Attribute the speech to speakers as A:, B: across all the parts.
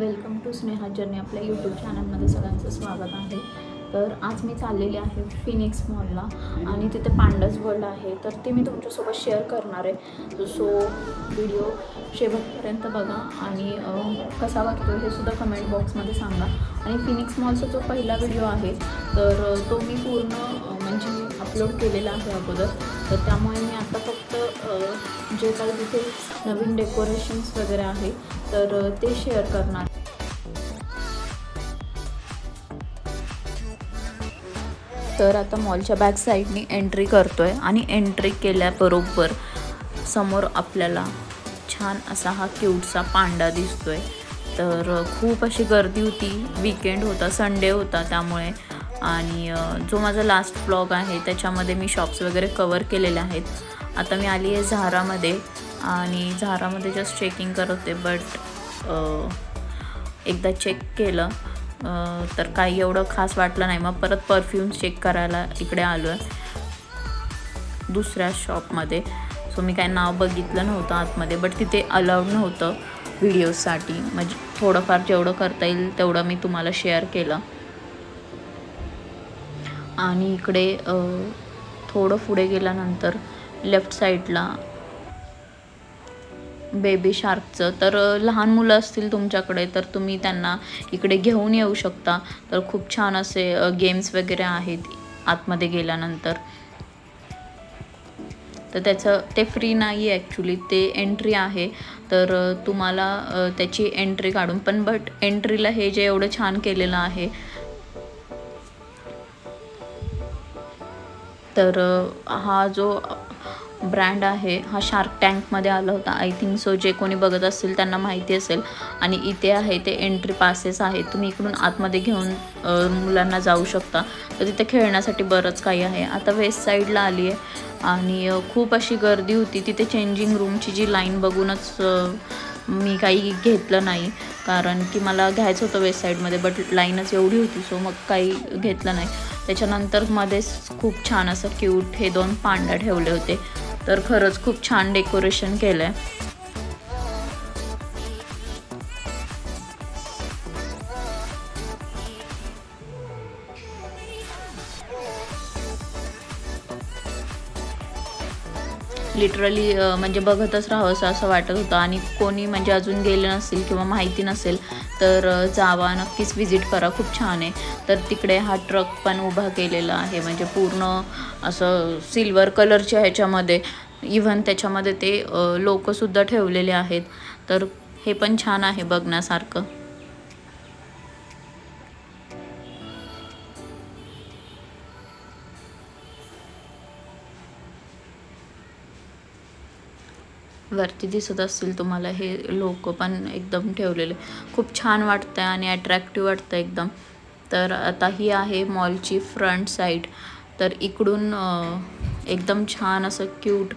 A: Welcome to Sneha journey. आपल्या YouTube चॅनलमध्ये सगळ्यांचं स्वागत आहे. तर आज मी चाललेली आहे फिनिक्स मॉलला आणि तिथे पांडाज वर्ल्ड आहे. तर ते मी तुमच्यासोबत शेअर करणार आहे. सो व्हिडिओ शेवटपर्यंत बघा आणि कसा वाटतो हे सुद्धा कमेंट बॉक्समध्ये सांगा. आणि फिनिक्स मॉलचा जो पहिला व्हिडिओ आहे तर तो मी पूर्ण म्हणजे अपलोड केलेला आहे अगोदर. तर त्यामुळे मी आता फक्त जे काही तिथे नवीन डेकोरेशन्स वगैरे आहे तर ते शेअर करणार. तर आता मॉलच्या बॅक साईडनी एंट्री करतोय आणि एंट्री केल्याबरोबर समोर आपल्याला छान असा हा क्यूटसा पांडा दिसतोय. तर खूप अशी गर्दी होती, वीकेंड होता, संडे होता त्यामुळे. आणि जो माझा लास्ट व्लॉग आहे त्याच्यामध्ये मी शॉप्स वगैरे कवर केलेले आहेत. आता मी आली आहे झारामध्ये आणि झारामध्ये जस्ट चेकिंग करत होते. बट एकदा चेक केलं तर काही एवढं खास वाटलं नाही. मग परत परफ्यूम्स चेक करायला इकडे आलो आहे दुसऱ्या शॉपमध्ये. सो मी काही नाव बघितलं नव्हतं आतमध्ये, बट तिथे अलाउड नव्हतं व्हिडिओसाठी. म्हणजे थोडंफार जेवढं करता येईल तेवढं मी तुम्हाला शेअर केलं. आणि इकडे थोडं पुढे गेल्यानंतर लेफ्ट साईडला बेबी शार्कचं, तर लहान मुलं असतील तुमच्याकडे तर तुम्ही त्यांना इकडे घेऊन येऊ शकता. तर खूप छान असे गेम्स वगैरे आहेत आतमध्ये गेल्यानंतर. तर त्याचं ते फ्री नाही आहे ॲक्च्युली, ते एंट्री आहे. तर तुम्हाला त्याची एंट्री काढून पण, बट एंट्रीला हे जे एवढं छान केलेलं आहे. तर हा जो ब्रँड आहे हा शार्क टँकमध्ये आला होता आय थिंक सो. जे कोणी बघत असतील त्यांना माहिती असेल. आणि इथे आहे ते एंट्री पासेस आहेत, तुम्ही इकडून आतमध्ये घेऊन मुलांना जाऊ शकता. तर तिथे खेळण्यासाठी बरंच काही आहे. आता वेस्ट साईडला आली आहे आणि खूप अशी गर्दी होती तिथे. चेंजिंग रूमची जी लाईन बघूनच मी काही घेतलं नाही, कारण की मला घ्यायचं होतं वेस्ट साईडमध्ये, बट लाईनच एवढी होती सो मग काही घेतलं नाही. त्याच्यानंतर मध्येच खूप छान असं क्यूट हे 2 पांडा ठेवले होते. तर खरंच खूप छान डेकोरेशन केलं आहे. लिटरली म्हणजे बघतच राहावं असं वाटत होतं. आणि कोणी म्हणजे अजून गेले नसेल किंवा माहिती नसेल तर जावा, नक्कीच विजिट करा, खूप छान आहे. तर तिकडे हा ट्रक पण उभा केलेला आहे, म्हणजे पूर्ण असं सिल्वर कलरच्या ह्याच्यामध्ये. इव्हन त्याच्यामध्ये ते लोकंसुद्धा ठेवलेले आहेत. तर हे पण छान आहे बघण्यासारखं. वरती दिसत असतील तुम्हाला हे लोक पण एकदम ठेवलेले. खूप छान वाटतं आहे आणि अट्रॅक्टिव्ह वाटतं एकदम. तर आता ही आहे मॉलची फ्रंट साईड. तर इकडून एकदम छान असं क्यूट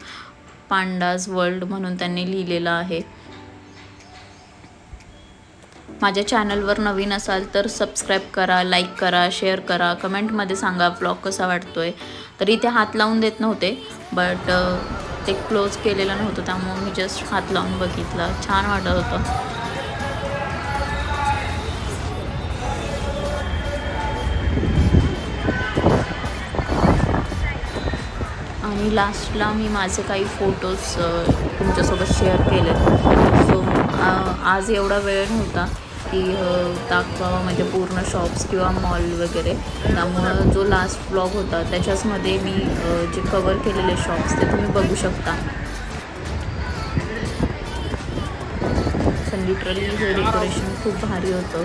A: पांडाज वर्ल्ड म्हणून त्यांनी लिहिलेलं आहे. माझ्या चॅनलवर नवीन असाल तर सबस्क्राईब करा, लाईक करा, शेअर करा, कमेंटमध्ये सांगा व्लॉग कसा वाटतोय. तर इथे हात लावून देत नव्हते, बट ते क्लोज केलेलं नव्हतं त्यामुळे मी जस्ट हात लावून बघितलं. छान वाटत होतं. आणि लास्टला मी माझे काही फोटोज तुमच्यासोबत शेअर केले. सो आज एवढा वेळ नव्हता की दाखवावा म्हणजे पूर्ण शॉप्स किंवा मॉल वगैरे. त्यामुळं जो लास्ट ब्लॉग होता त्याच्याचमध्ये मी जे कवर केलेले शॉप्स ते तुम्ही बघू शकता. पण लिटरली हे डेकोरेशन खूप भारी होतं.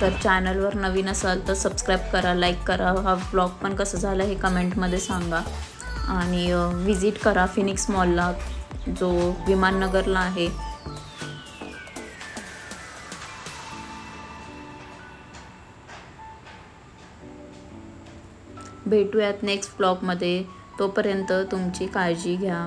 A: तर चॅनलवर नवीन असाल तर सबस्क्राईब करा, लाईक करा. हा ब्लॉग पण कसं झालं हे कमेंटमध्ये सांगा. आणि विजिट करा फिनिक्स मॉलला, जो विमाननगरला आहे. भेटूयात नेक्स्ट ब्लॉगमध्ये. तोपर्यंत तुमची काळजी घ्या.